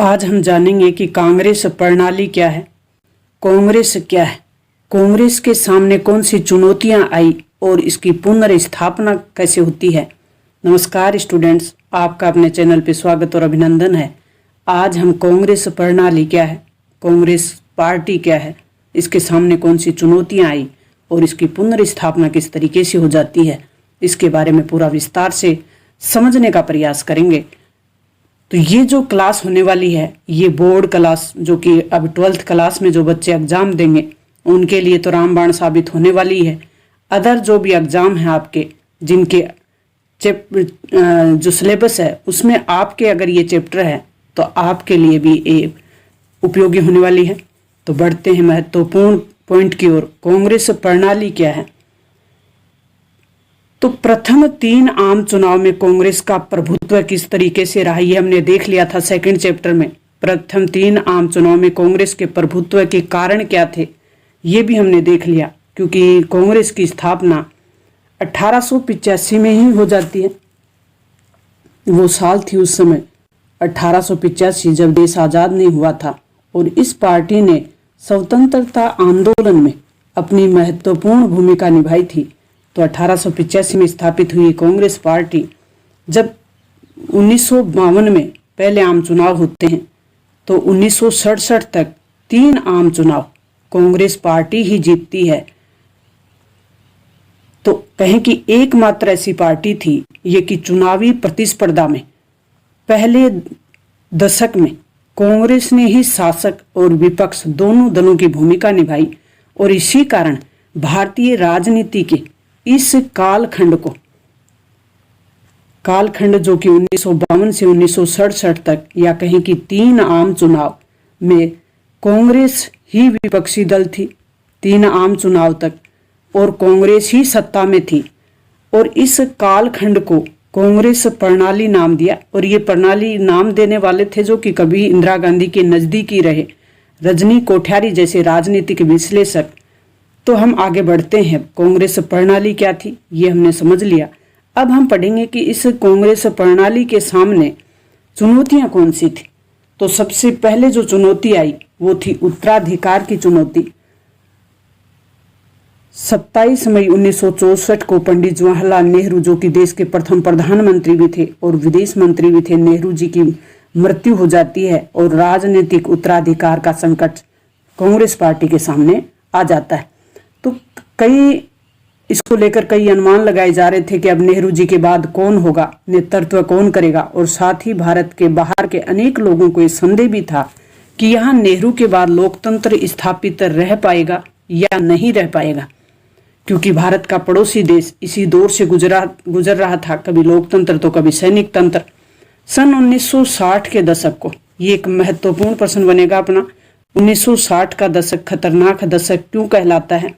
आज हम जानेंगे कि कांग्रेस प्रणाली क्या है, कांग्रेस क्या है, कांग्रेस के सामने कौन सी चुनौतियां आई और इसकी पुनर्स्थापना कैसे होती है। नमस्कार स्टूडेंट्स, आपका अपने चैनल पे स्वागत और अभिनंदन है। आज हम कांग्रेस प्रणाली क्या है, कांग्रेस पार्टी क्या है, इसके सामने कौन सी चुनौतियां आई और इसकी पुनर्स्थापना किस तरीके से हो जाती है, इसके बारे में पूरा विस्तार से समझने का प्रयास करेंगे। तो ये जो क्लास होने वाली है, ये बोर्ड क्लास जो कि अब 12th क्लास में जो बच्चे एग्जाम देंगे उनके लिए तो रामबाण साबित होने वाली है। अदर जो भी एग्जाम है आपके, जिनके जो सिलेबस है उसमें आपके अगर ये चैप्टर है तो आपके लिए भी ये उपयोगी होने वाली है। तो बढ़ते हैं महत्वपूर्ण पॉइंट की ओर। कांग्रेस प्रणाली क्या है? तो प्रथम 3 आम चुनाव में कांग्रेस का प्रभुत्व किस तरीके से रहा, ये हमने देख लिया था सेकंड चैप्टर में। प्रथम 3 आम चुनाव में कांग्रेस के प्रभुत्व के कारण क्या थे, ये भी हमने देख लिया, क्योंकि कांग्रेस की स्थापना 1885 में ही हो जाती है। वो साल थी उस समय 1885, जब देश आज़ाद नहीं हुआ था, और इस पार्टी ने स्वतंत्रता आंदोलन में अपनी महत्वपूर्ण भूमिका निभाई थी। तो 1885 में स्थापित हुई कांग्रेस पार्टी, जब 1952 में पहले आम चुनाव होते हैं तो 1967 तक 3 आम चुनाव कांग्रेस पार्टी ही जीतती है। तो कहें कि एकमात्र ऐसी पार्टी थी ये कि चुनावी प्रतिस्पर्धा में पहले दशक में कांग्रेस ने ही शासक और विपक्ष दोनों दलों की भूमिका निभाई, और इसी कारण भारतीय राजनीति के इस कालखंड जो कि 1952 से 1967 तक, या कहें कि 3 आम चुनाव में कांग्रेस ही विपक्षी दल थी 3 आम चुनाव तक, और कांग्रेस ही सत्ता में थी। और इस कालखंड को कांग्रेस प्रणाली नाम दिया, और ये प्रणाली नाम देने वाले थे जो कि कभी इंदिरा गांधी के नजदीकी रहे, रजनी कोठारी जैसे राजनीतिक विश्लेषक। तो हम आगे बढ़ते हैं। कांग्रेस प्रणाली क्या थी ये हमने समझ लिया। अब हम पढ़ेंगे कि इस कांग्रेस प्रणाली के सामने चुनौतियां कौन सी थी। तो सबसे पहले जो चुनौती आई वो थी उत्तराधिकार की चुनौती। 27 मई 1964 को पंडित जवाहरलाल नेहरू, जो कि देश के प्रथम प्रधानमंत्री भी थे और विदेश मंत्री भी थे, नेहरू जी की मृत्यु हो जाती है, और राजनीतिक उत्तराधिकार का संकट कांग्रेस पार्टी के सामने आ जाता है। तो इसको लेकर कई अनुमान लगाए जा रहे थे कि अब नेहरू जी के बाद कौन होगा, नेतृत्व कौन करेगा, और साथ ही भारत के बाहर के अनेक लोगों को यह संदेह भी था कि यहाँ नेहरू के बाद लोकतंत्र स्थापित रह पाएगा या नहीं रह पाएगा, क्योंकि भारत का पड़ोसी देश इसी दौर से गुजर रहा था, कभी लोकतंत्र तो कभी सैनिक तंत्र। सन 1960 के दशक को, ये एक महत्वपूर्ण प्रश्न बनेगा अपना, 1960 का दशक खतरनाक दशक क्यों कहलाता है?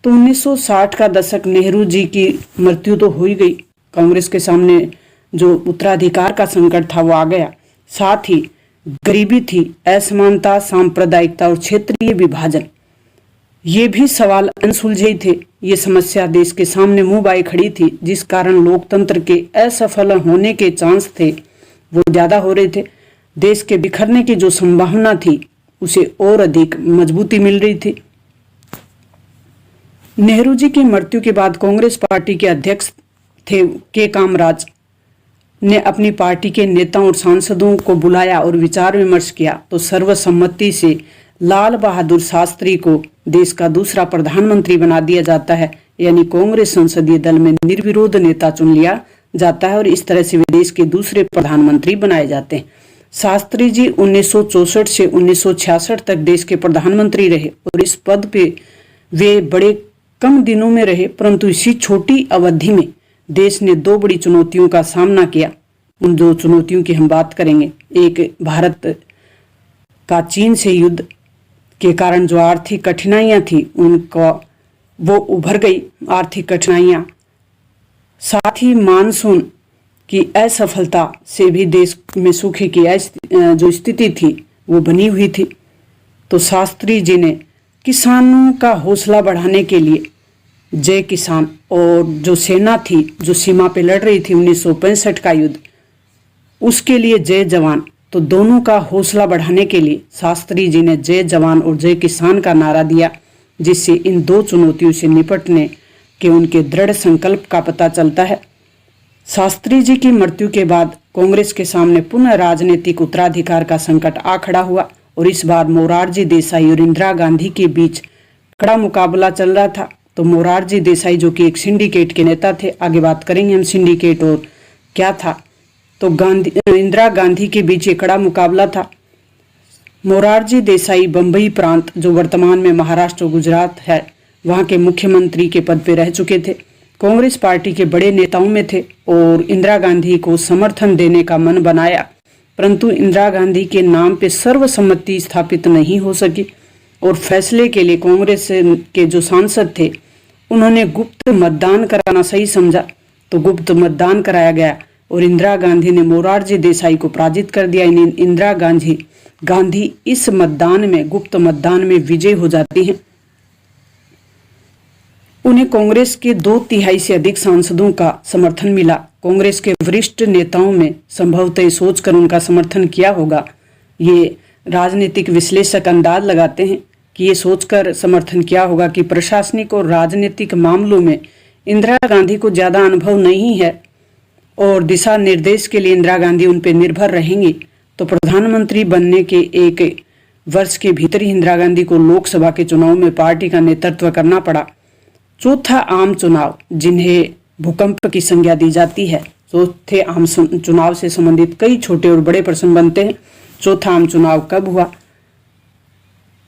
तो 1960 का दशक, नेहरू जी की मृत्यु तो हो ही गई, कांग्रेस के सामने जो उत्तराधिकार का संकट था वो आ गया, साथ ही गरीबी थी, असमानता, सांप्रदायिकता और क्षेत्रीय विभाजन, ये भी सवाल अनसुलझे ही थे। ये समस्या देश के सामने मुंह बाई खड़ी थी, जिस कारण लोकतंत्र के असफल होने के चांस थे वो ज्यादा हो रहे थे। देश के बिखरने की जो संभावना थी उसे और अधिक मजबूती मिल रही थी। नेहरू जी की मृत्यु के बाद कांग्रेस पार्टी के अध्यक्ष थे के कामराज ने अपनी पार्टी के नेताओं और सांसदों को बुलाया और विचार विमर्श किया। तो सर्वसम्मति से लाल बहादुर शास्त्री को देश का दूसरा प्रधानमंत्री बना दिया जाता है, यानी कांग्रेस संसदीय दल में निर्विरोध नेता चुन लिया जाता है, और इस तरह से वे देश के दूसरे प्रधानमंत्री बनाए जाते हैं। शास्त्री जी 1964 से 1966 तक देश के प्रधानमंत्री रहे, और इस पद पे वे बड़े कम दिनों में रहे, परंतु इसी छोटी अवधि में देश ने 2 बड़ी चुनौतियों का सामना किया। उन 2 चुनौतियों की हम बात करेंगे। एक, भारत का चीन से युद्ध के कारण जो आर्थिक कठिनाइयां थी उनका वो उभर गई आर्थिक कठिनाइयां, साथ ही मानसून की असफलता से भी देश में सूखे की जो स्थिति थी वो बनी हुई थी। तो शास्त्री जी ने किसानों का हौसला बढ़ाने के लिए जय किसान, और जो सेना थी जो सीमा पे लड़ रही थी 1965 का युद्ध, उसके लिए जय जवान तो दोनों का हौसला बढ़ाने के लिए शास्त्री जी ने जय जवान और जय किसान का नारा दिया, जिससे इन दो चुनौतियों से निपटने के उनके दृढ़ संकल्प का पता चलता है। शास्त्री जी की मृत्यु के बाद कांग्रेस के सामने पुनः राजनीतिक उत्तराधिकार का संकट आ खड़ा हुआ और इस बार मोरारजी देसाई और इंदिरा गांधी के बीच कड़ा मुकाबला चल रहा था। तो मोरारजी देसाई जो कि एक सिंडिकेट के नेता थे, आगे बात करेंगे हम सिंडिकेट और क्या था। तो इंदिरा गांधी के बीच एक कड़ा मुकाबला था। मोरारजी देसाई बंबई प्रांत, जो वर्तमान में महाराष्ट्र और गुजरात है, वहां के मुख्यमंत्री के पद पे रह चुके थे। कांग्रेस पार्टी के बड़े नेताओं में थे और इंदिरा गांधी को समर्थन देने का मन बनाया, परंतु इंदिरा गांधी के नाम पे सर्वसम्मति स्थापित नहीं हो सकी और फैसले के लिए कांग्रेस के जो सांसद थे उन्होंने गुप्त मतदान कराना सही समझा। तो गुप्त मतदान कराया गया और इंदिरा गांधी ने मोरारजी देसाई को पराजित कर दिया। इंदिरा गांधी इस मतदान में, गुप्त मतदान में विजय हो जाती हैं। उन्हें कांग्रेस के 2/3 से अधिक सांसदों का समर्थन मिला। कांग्रेस के वरिष्ठ नेताओं में संभवतः सोचकर उनका समर्थन किया होगा, ये राजनीतिक विश्लेषक अंदाज लगाते हैं कि ये सोचकर समर्थन किया होगा कि प्रशासनिक और राजनीतिक मामलों में इंदिरा गांधी को ज्यादा अनुभव नहीं है और दिशा निर्देश के लिए इंदिरा गांधी उन पर निर्भर रहेंगी। तो प्रधानमंत्री बनने के 1 वर्ष के भीतर ही इंदिरा गांधी को लोकसभा के चुनाव में पार्टी का नेतृत्व करना पड़ा। चौथा आम चुनाव, जिन्हें भूकंप की संज्ञा दी जाती है, चौथे आम चुनाव से संबंधित कई छोटे और बड़े प्रश्न बनते हैं। चौथा आम चुनाव कब हुआ,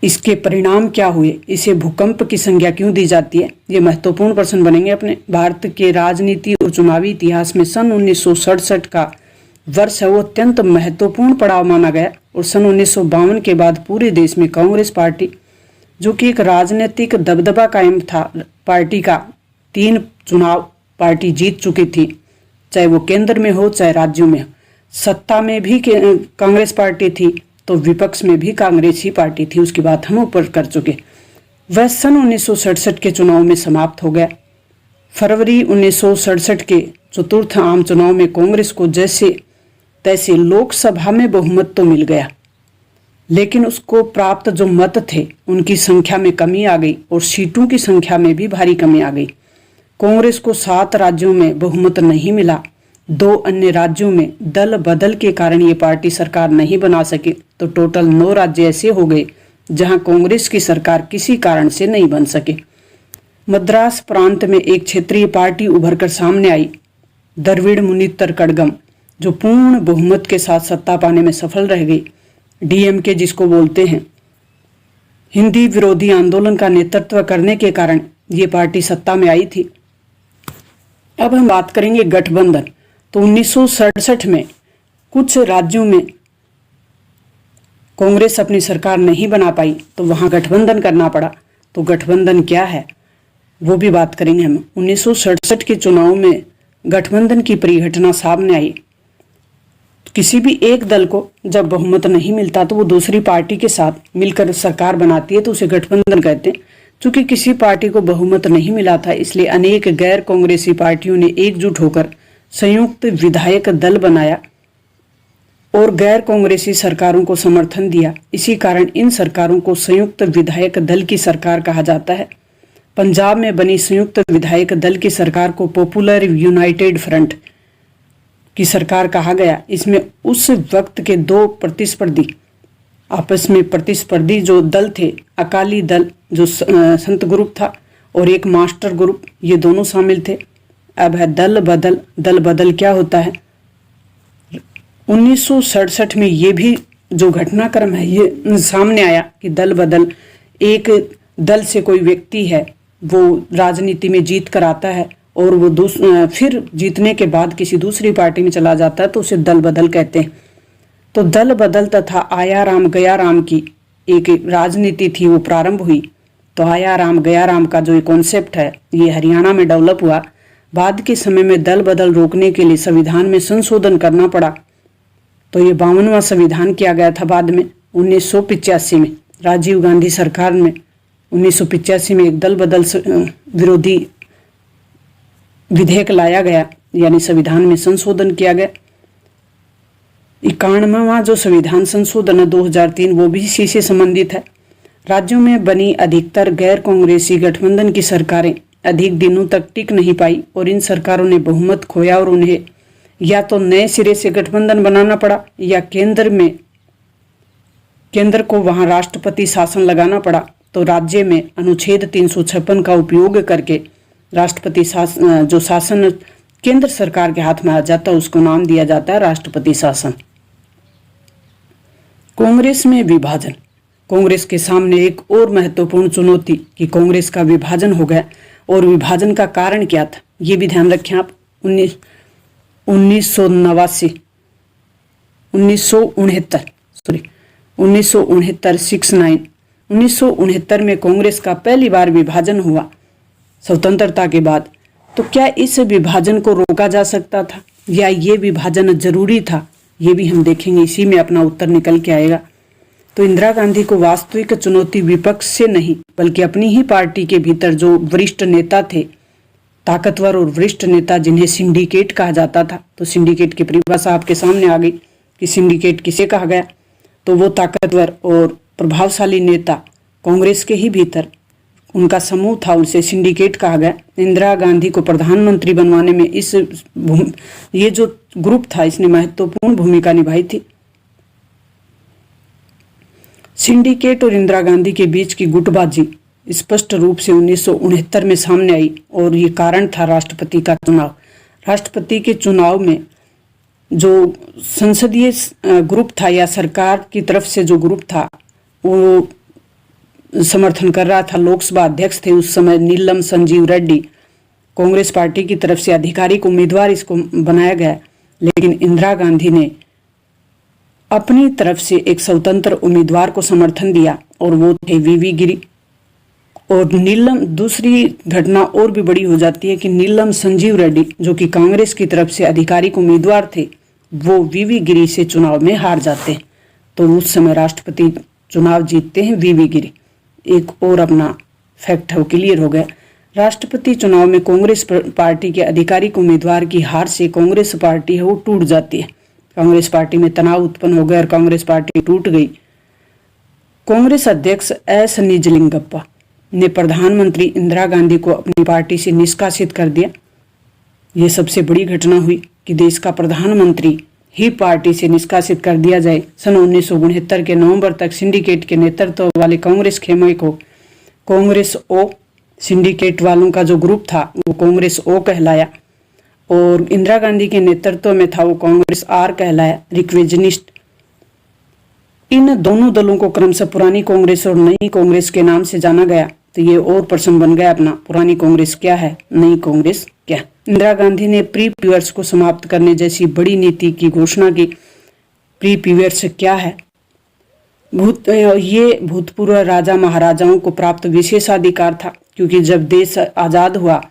इसके परिणाम क्या हुए, इसे भूकंप की संज्ञा क्यों दी जाती है, ये महत्वपूर्ण प्रश्न बनेंगे अपने भारत के राजनीति और चुनावी इतिहास में। सन 1967 का वर्ष है वो अत्यंत महत्वपूर्ण पड़ाव माना गया और सन 1952 के बाद पूरे देश में कांग्रेस पार्टी, जो कि एक राजनीतिक दबदबा कायम था, पार्टी का 3 चुनाव पार्टी जीत चुकी थी, चाहे वो केंद्र में हो चाहे राज्यों में हो। सत्ता में भी कांग्रेस पार्टी थी तो विपक्ष में भी कांग्रेस ही पार्टी थी, उसकी बात हम ऊपर कर चुके। वह सन 1967 के चुनाव में समाप्त हो गया। फरवरी 1967 के चतुर्थ आम चुनाव में कांग्रेस को जैसे तैसे लोकसभा में बहुमत तो मिल गया, लेकिन उसको प्राप्त जो मत थे उनकी संख्या में कमी आ गई और सीटों की संख्या में भी भारी कमी आ गई। कांग्रेस को 7 राज्यों में बहुमत नहीं मिला। 2 अन्य राज्यों में दल बदल के कारण ये पार्टी सरकार नहीं बना सकी। तो टोटल 9 राज्य ऐसे हो गए जहां कांग्रेस की सरकार किसी कारण से नहीं बन सके। मद्रास प्रांत में एक क्षेत्रीय पार्टी उभर कर सामने आई, द्रविड़ मुनित्र कड़गम, जो पूर्ण बहुमत के साथ सत्ता पाने में सफल रह गई। डीएमके जिसको बोलते हैं, हिंदी विरोधी आंदोलन का नेतृत्व करने के कारण ये पार्टी सत्ता में आई थी। अब हम बात करेंगे गठबंधन। तो 1967 में कुछ राज्यों में कांग्रेस अपनी सरकार नहीं बना पाई तो वहां गठबंधन करना पड़ा। तो गठबंधन क्या है वो भी बात करेंगे हम। 1967 के चुनाव में गठबंधन की परिघटना सामने आई। किसी भी एक दल को जब बहुमत नहीं मिलता तो वो दूसरी पार्टी के साथ मिलकर सरकार बनाती है, तो उसे गठबंधन कहते हैं। चूंकि किसी पार्टी को बहुमत नहीं मिला था, इसलिए अनेक गैर कांग्रेसी पार्टियों ने एकजुट होकर संयुक्त विधायक दल बनाया और गैर कांग्रेसी सरकारों को समर्थन दिया। इसी कारण इन सरकारों को संयुक्त विधायक दल की सरकार कहा जाता है। पंजाब में बनी संयुक्त विधायक दल की सरकार को पॉपुलर यूनाइटेड फ्रंट की सरकार कहा गया। इसमें उस वक्त के 2 प्रतिस्पर्धी, आपस में प्रतिस्पर्धी जो दल थे, अकाली दल जो संत ग्रुप था और एक मास्टर ग्रुप, ये दोनों शामिल थे। अब है दल बदल। दल बदल क्या होता है? 1967 में ये भी जो घटनाक्रम है ये सामने आया कि दल बदल, एक दल से कोई व्यक्ति है वो राजनीति में जीत कर आता है और वो फिर जीतने के बाद किसी दूसरी पार्टी में चला जाता है, तो उसे दल बदल कहते हैं। तो दल बदल तथा आया राम गया राम की एक राजनीति थी, वो प्रारंभ हुई। तो आया राम गया राम का जो कॉन्सेप्ट है ये हरियाणा में डेवलप हुआ। बाद के समय में दल बदल रोकने के लिए संविधान में संशोधन करना पड़ा। तो ये 52वां संविधान किया गया था बाद में 1985 में राजीव गांधी सरकार में। 1985 में एक दल बदल विरोधी विधेयक लाया गया, यानी संविधान में संशोधन किया गया। 91वां जो संविधान संशोधन है 2003 वो भी इसी से संबंधित है। राज्यों में बनी अधिकतर गैर कांग्रेसी गठबंधन की सरकारें अधिक दिनों तक टिक नहीं पाई और इन सरकारों ने बहुमत खोया और उन्हें या तो नए सिरे से गठबंधन बनाना पड़ा या केंद्र को वहां राष्ट्रपति शासन लगाना पड़ा। तो राज्य में अनुच्छेद 356 का उपयोग करके राष्ट्रपति शासन केंद्र सरकार के हाथ में आ जाता है, उसको नाम दिया जाता है राष्ट्रपति शासन। कांग्रेस में विभाजन। कांग्रेस के सामने एक और महत्वपूर्ण चुनौती कि कांग्रेस का विभाजन हो गया और विभाजन का कारण क्या था ये भी ध्यान रखें आप। 1969 में कांग्रेस का पहली बार विभाजन हुआ स्वतंत्रता के बाद। तो क्या इस विभाजन को रोका जा सकता था या ये विभाजन जरूरी था, ये भी हम देखेंगे, इसी में अपना उत्तर निकल के आएगा। तो इंदिरा गांधी को वास्तविक चुनौती विपक्ष से नहीं बल्कि अपनी ही पार्टी के भीतर जो वरिष्ठ नेता थे, ताकतवर और वरिष्ठ नेता जिन्हें सिंडिकेट कहा जाता था। तो सिंडिकेट की परिभाषा आपके सामने आ गई कि सिंडिकेट किसे कहा गया। तो वो ताकतवर और प्रभावशाली नेता कांग्रेस के ही भीतर उनका समूह था, उसे सिंडिकेट कहा गया। इंदिरा गांधी को प्रधानमंत्री बनवाने में ये जो ग्रुप था इसने महत्वपूर्ण भूमिका निभाई थी। सिंडिकेट और इंदिरा गांधी के बीच की गुटबाजी स्पष्ट रूप से 1969 में सामने आई और ये कारण था राष्ट्रपति का चुनाव। राष्ट्रपति के चुनाव में जो संसदीय ग्रुप था या सरकार की तरफ से जो ग्रुप था वो समर्थन कर रहा था, लोकसभा अध्यक्ष थे उस समय नीलम संजीव रेड्डी, कांग्रेस पार्टी की तरफ से आधिकारिक उम्मीदवार इसको बनाया गया। लेकिन इंदिरा गांधी ने अपनी तरफ से एक स्वतंत्र उम्मीदवार को समर्थन दिया और वो थे वीवी गिरी। और दूसरी घटना और भी बड़ी हो जाती है कि नीलम संजीव रेड्डी जो कि कांग्रेस की तरफ से आधिकारिक उम्मीदवार थे वो वीवी गिरी से चुनाव में हार जाते हैं। तो उस समय राष्ट्रपति चुनाव जीतते हैं वीवी गिरी। एक और अपना फैक्ट है क्लियर हो गया। राष्ट्रपति चुनाव में कांग्रेस पार्टी के आधिकारिक उम्मीदवार की हार से कांग्रेस पार्टी है वो टूट जाती है। कांग्रेस पार्टी में तनाव उत्पन्न हो गया और कांग्रेस पार्टी टूट गई। कांग्रेस अध्यक्ष एस निजलिंगप्पा ने प्रधानमंत्री इंदिरा गांधी को अपनी पार्टी से निष्कासित कर दिया। यह सबसे बड़ी घटना हुई कि देश का प्रधानमंत्री ही पार्टी से निष्कासित कर दिया जाए। सन 1969 के नवंबर तक सिंडिकेट के नेतृत्व वाले कांग्रेस खेमे को कांग्रेस ओ, सिंडिकेट वालों का जो ग्रुप था वो कांग्रेस ओ कहलाया और इंदिरा गांधी के नेतृत्व में था वो कांग्रेस आर कहलाया, रिक्विजनिस्ट। इन दोनों दलों को क्रमशः पुरानी कांग्रेस और नई कांग्रेस के नाम से जाना गया। तो ये और प्रश्न बन गया अपना, पुरानी कांग्रेस क्या है, नई कांग्रेस क्या। इंदिरा गांधी ने प्री पीरियड्स को समाप्त करने जैसी बड़ी नीति की घोषणा की। प्री पीरियड्स क्या है? ये भूतपूर्व राजा महाराजाओं को प्राप्त विशेषाधिकार था, क्योंकि जब देश आजाद हुआ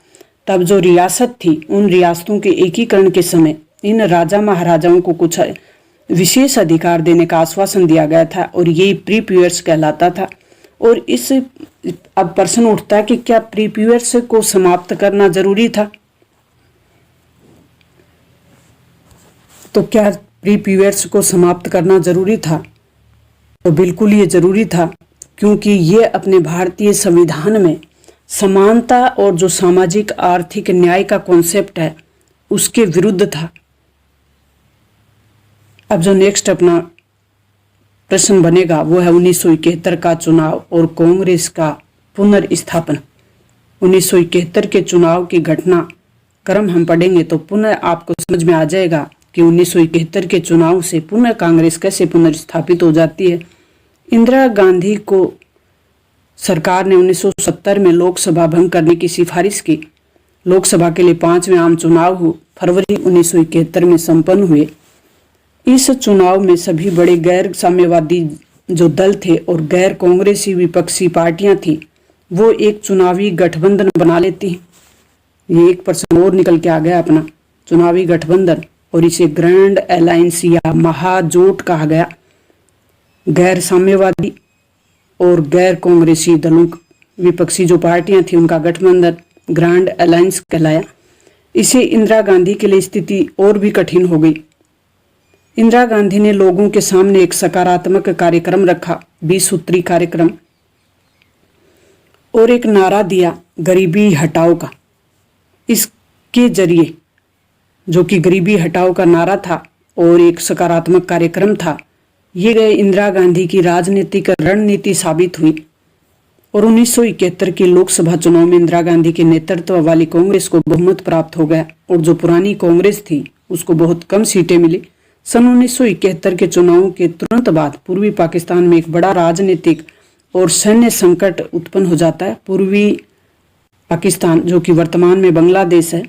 तब जो रियासत थी उन रियासतों के एकीकरण के समय इन राजा महाराजाओं को कुछ विशेष अधिकार देने का आश्वासन दिया गया था और ये प्री पीरियड्स कहलाता था। और इस अब प्रश्न उठता है कि क्या प्री पीरियड्स को समाप्त करना जरूरी था? तो क्या प्री पीरियड्स को समाप्त करना जरूरी था? तो बिल्कुल ये जरूरी था, क्योंकि ये अपने भारतीय संविधान में समानता और जो सामाजिक आर्थिक न्याय का कॉन्सेप्ट है उसके विरुद्ध था। अब जो नेक्स्ट अपना प्रश्न बनेगा वो है 1971 का चुनाव और कांग्रेस का पुनर्स्थापन। 1971 के चुनाव की घटना क्रम हम पढ़ेंगे तो पुनः आपको समझ में आ जाएगा कि 1971 के चुनाव से पुनः कांग्रेस कैसे पुनर्स्थापित हो जाती है। इंदिरा गांधी को सरकार ने 1970 में लोकसभा भंग करने की सिफारिश की। लोकसभा के लिए 5वें आम चुनाव फरवरी 1971 में संपन्न हुए। इस चुनाव में सभी बड़े गैर साम्यवादी जो दल थे और गैर कांग्रेसी विपक्षी पार्टियां थी वो एक चुनावी गठबंधन बना लेती। ये एक प्रश्न और निकल के आ गया अपना, चुनावी गठबंधन, और इसे ग्रैंड अलायंस या महाजोट कहा गया। गैर साम्यवादी और गैर कांग्रेसी दलों विपक्षी जो पार्टियां थी उनका गठबंधन ग्रैंड अलायंस कहलाया। इसे इंदिरा गांधी के लिए स्थिति और भी कठिन हो गई। इंदिरा गांधी ने लोगों के सामने एक सकारात्मक कार्यक्रम रखा, 20 सूत्री कार्यक्रम, और एक नारा दिया गरीबी हटाओ का। इसके जरिए, जो कि गरीबी हटाओ का नारा था और एक सकारात्मक कार्यक्रम था, ये गए इंदिरा गांधी की राजनीतिक रणनीति साबित हुई। और 1971 के लोकसभा चुनाव में इंदिरा गांधी के नेतृत्व वाली कांग्रेस को बहुमत प्राप्त हो गया और जो पुरानी कांग्रेस थी उसको बहुत कम सीटें मिली। सन 1971 के चुनाव के तुरंत बाद पूर्वी पाकिस्तान में एक बड़ा राजनीतिक और सैन्य संकट उत्पन्न हो जाता है। पूर्वी पाकिस्तान, जो कि वर्तमान में बांग्लादेश है,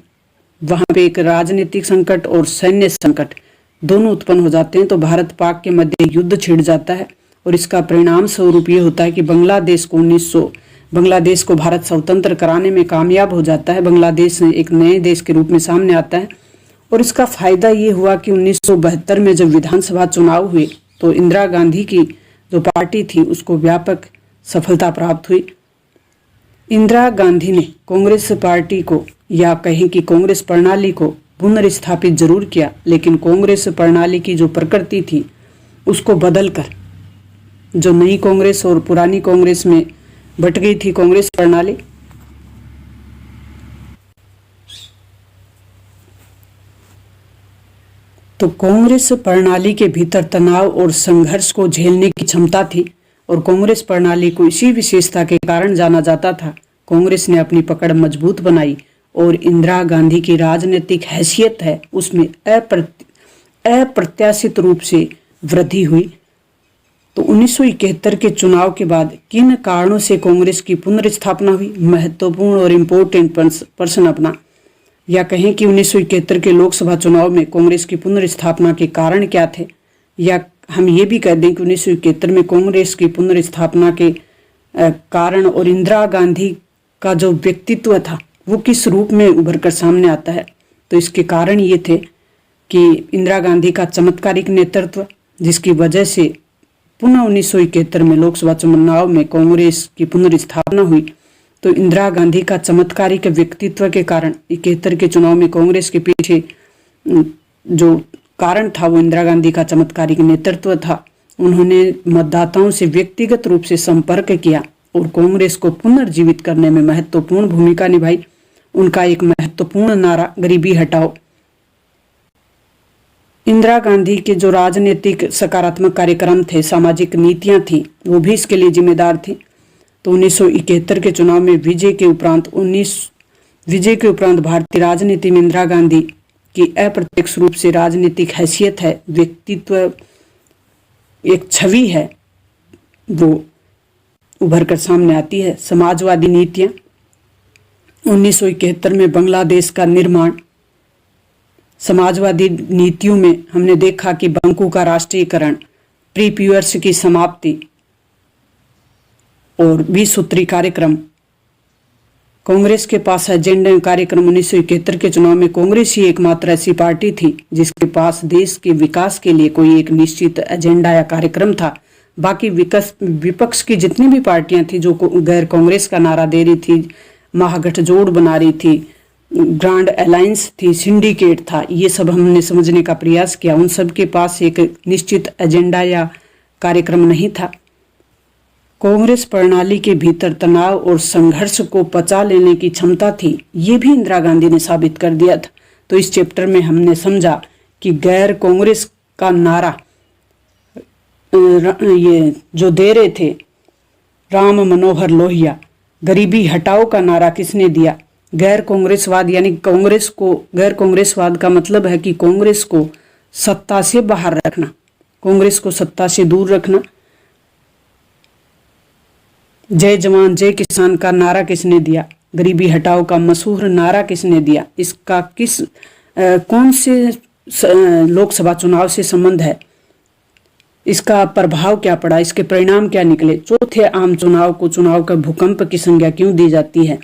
वहां पे एक राजनीतिक संकट और सैन्य संकट दोनों उत्पन्न हो जाते हैं। तो भारत पाक के मध्य युद्ध छिड़ जाता है और इसका परिणाम स्वरूप ये होता है कि बांग्लादेश को भारत स्वतंत्र कराने में कामयाब हो जाता है। बांग्लादेश एक नए देश के रूप में सामने आता है और इसका फायदा ये हुआ कि 1972 में जब विधानसभा चुनाव हुए तो इंदिरा गांधी की जो पार्टी थी उसको व्यापक सफलता प्राप्त हुई। इंदिरा गांधी ने कांग्रेस पार्टी को, या कहें कि कांग्रेस प्रणाली को पुनर्स्थापित जरूर किया, लेकिन कांग्रेस प्रणाली की जो प्रकृति थी उसको बदलकर जो नई कांग्रेस और पुरानी कांग्रेस में बट गई थी कांग्रेस प्रणाली, तो कांग्रेस प्रणाली के भीतर तनाव और संघर्ष को झेलने की क्षमता थी और कांग्रेस प्रणाली को इसी विशेषता के कारण जाना जाता था। कांग्रेस ने अपनी पकड़ मजबूत बनाई और इंदिरा गांधी की राजनीतिक हैसियत है उसमें अप्रत्याशित रूप से वृद्धि हुई। तो 1971 के चुनाव के बाद किन कारणों से कांग्रेस की पुनर्स्थापना हुई? महत्वपूर्ण और इम्पोर्टेंट प्रश्न अपना, या कहें कि 1971 के लोकसभा चुनाव में कांग्रेस की पुनर्स्थापना के कारण क्या थे, या हम ये भी कह दें कि 1971 में कांग्रेस की पुनर्स्थापना के कारण और इंदिरा गांधी का जो व्यक्तित्व था वो किस रूप में उभर कर सामने आता है। तो इसके कारण ये थे कि इंदिरा गांधी का चमत्कारिक नेतृत्व, जिसकी वजह से पुनः 1971 में लोकसभा चुनाव में कांग्रेस की पुनर्स्थापना हुई। तो इंदिरा गांधी का चमत्कारिक व्यक्तित्व के कारण 71 के चुनाव में कांग्रेस के पीछे जो कारण था वो इंदिरा गांधी का चमत्कारिक नेतृत्व था। उन्होंने मतदाताओं से व्यक्तिगत रूप से संपर्क किया और कांग्रेस को पुनर्जीवित करने में महत्वपूर्ण भूमिका निभाई। उनका एक महत्वपूर्ण नारा गरीबी हटाओ। इंदिरा गांधी के जो राजनीतिक सकारात्मक कार्यक्रम थे, सामाजिक नीतियां थी, वो भी इसके लिए जिम्मेदार थी। तो 1971 के चुनाव में विजय के उपरांत भारतीय राजनीति में इंदिरा गांधी की अप्रत्यक्ष रूप से राजनीतिक हैसियत है, व्यक्तित्व, एक छवि है, वो उभर कर सामने आती है। समाजवादी नीतियां, 1971 में बांग्लादेश का निर्माण। समाजवादी नीतियों में हमने देखा कि बैंकों का राष्ट्रीयकरण, प्री प्यूअर्स की समाप्ति और 20 सूत्री कार्यक्रम। कांग्रेस के पास एजेंडा कार्यक्रम, 1971 के चुनाव में कांग्रेस ही एकमात्र ऐसी पार्टी थी जिसके पास देश के विकास के लिए कोई एक निश्चित एजेंडा या कार्यक्रम था। बाकी विपक्ष की जितनी भी पार्टियां थी जो गैर कांग्रेस का नारा दे रही थी, महागठजोड़ बना रही थी, ग्रांड अलायंस थी, सिंडिकेट था, ये सब हमने समझने का प्रयास किया। उन सब के पास एक निश्चित एजेंडा या कार्यक्रम नहीं था। कांग्रेस प्रणाली के भीतर तनाव और संघर्ष को पचा लेने की क्षमता थी, ये भी इंदिरा गांधी ने साबित कर दिया था। तो इस चैप्टर में हमने समझा कि गैर कांग्रेस का नारा ये जो दे रहे थे राम मनोहर लोहिया, गरीबी हटाओ का नारा किसने दिया? गैर कांग्रेसवाद, यानी कांग्रेस को, गैर कांग्रेसवाद का मतलब है कि कांग्रेस को सत्ता से बाहर रखना, कांग्रेस को सत्ता से दूर रखना। जय जवान जय किसान का नारा किसने दिया? गरीबी हटाओ का मशहूर नारा किसने दिया? इसका कौन से लोकसभा चुनाव से संबंध है? इसका प्रभाव क्या पड़ा? इसके परिणाम क्या निकले? चौथे आम चुनाव को चुनाव का भूकंप की संज्ञा क्यों दी जाती है?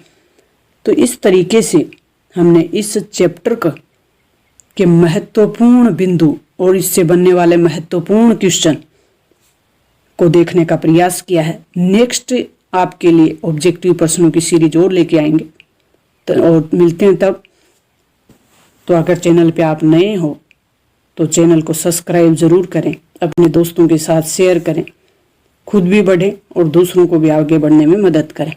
तो इस तरीके से हमने इस चैप्टर के महत्वपूर्ण बिंदु और इससे बनने वाले महत्वपूर्ण क्वेश्चन को देखने का प्रयास किया है। नेक्स्ट आपके लिए ऑब्जेक्टिव प्रश्नों की सीरीज और लेके आएंगे, तो और मिलते हैं तब। तो अगर चैनल पे आप नए हो तो चैनल को सब्सक्राइब जरूर करें, अपने दोस्तों के साथ शेयर करें, खुद भी बढ़ें और दूसरों को भी आगे बढ़ने में मदद करें।